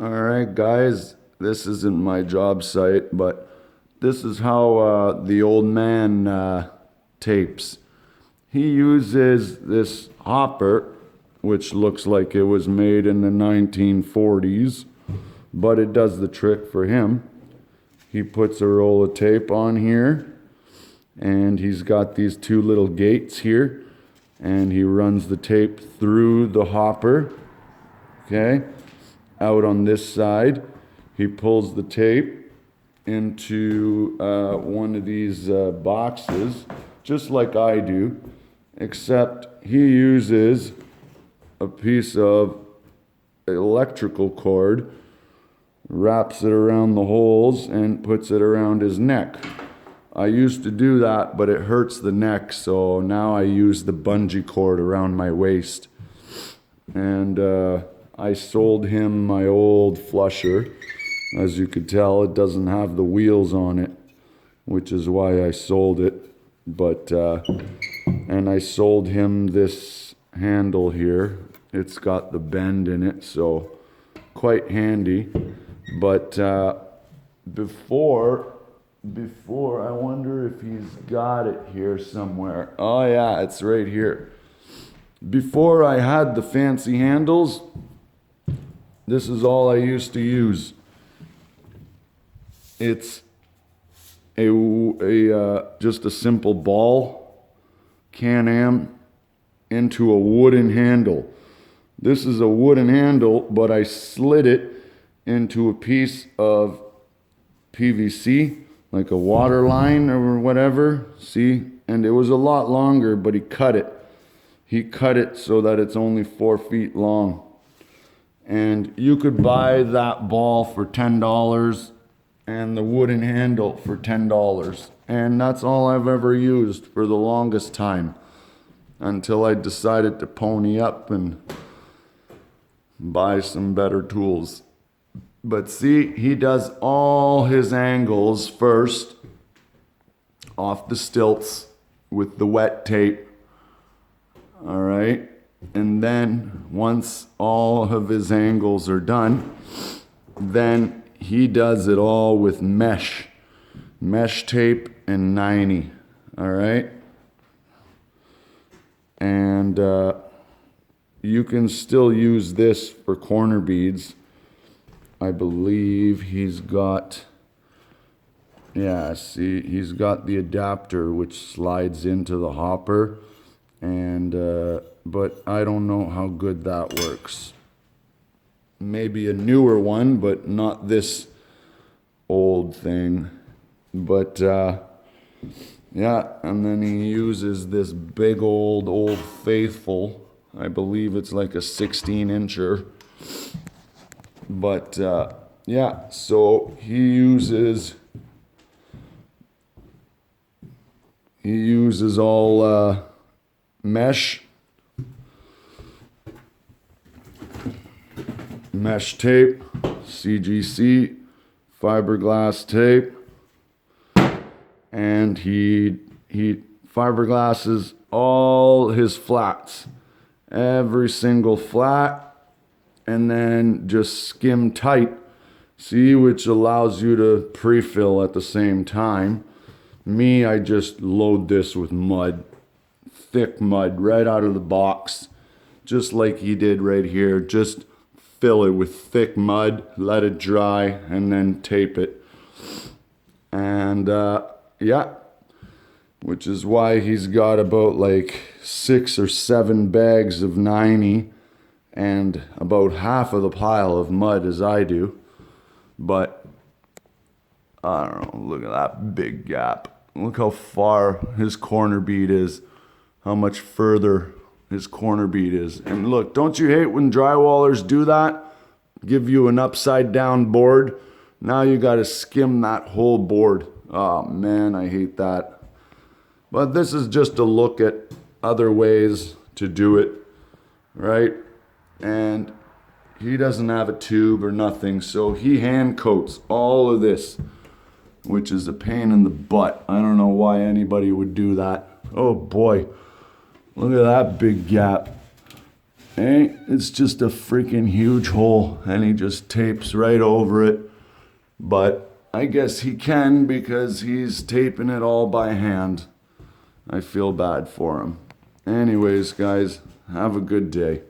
All right, guys, this isn't my job site, but this is how the old man tapes. He uses this hopper, which looks like it was made in the 1940s, but it does the trick for him. He puts a roll of tape on here, and he's got these two little gates here, and he runs the tape through the hopper, okay? Out on this side, he pulls the tape into one of these boxes, just like I do, except he uses a piece of electrical cord, wraps it around the holes, and puts it around his neck. I used to do that, but it hurts the neck, so now I use the bungee cord around my waist. And I sold him my old flusher. As you could tell, it doesn't have the wheels on it, which is why I sold it. But, and I sold him this handle here. It's got the bend in it, so quite handy. But before, I wonder if he's got it here somewhere. Oh yeah, it's right here. Before I had the fancy handles, this is all I used to use. It's just a simple ball, Can-Am, into a wooden handle. This is a wooden handle, but I slid it into a piece of PVC, like a water line or whatever. See? And it was a lot longer, but he cut it. He cut it so that it's only 4 feet long. And you could buy that ball for $10 and the wooden handle for $10. And that's all I've ever used for the longest time, until I decided to pony up and buy some better tools. But see, he does all his angles first off the stilts with the wet tape. All right. And then once all of his angles are done, then he does it all with mesh tape and 90. All right. And you can still use this for corner beads. I believe he's got, yeah, see, he's got the adapter which slides into the hopper. And but I don't know how good that works. Maybe a newer one, but not this old thing. But yeah, and then he uses this big Old Faithful. I believe it's like a 16-incher. But yeah, so he uses all mesh tape, CGC, fiberglass tape, and he fiberglasses all his flats, every single flat, and then just skim tight, see, which allows you to pre-fill at the same time. Me, I just load this with mud, thick mud right out of the box, just like he did right here. Just fill it with thick mud, let it dry, and then tape it. And yeah, which is why he's got about like 6 or 7 bags of 90 and about half of the pile of mud as I do. But I don't know, look at that big gap. Look how far his corner bead is, how much further his corner bead is. And look, don't you hate when drywallers do that? Give you an upside down board. Now you got to skim that whole board. Oh man, I hate that. But this is just a look at other ways to do it, right? And he doesn't have a tube or nothing, so he hand coats all of this, which is a pain in the butt. I don't know why anybody would do that. Oh boy, look at that big gap. Hey, it's just a freaking huge hole, and he just tapes right over it. But I guess he can because he's taping it all by hand. I feel bad for him. Anyways, guys, have a good day.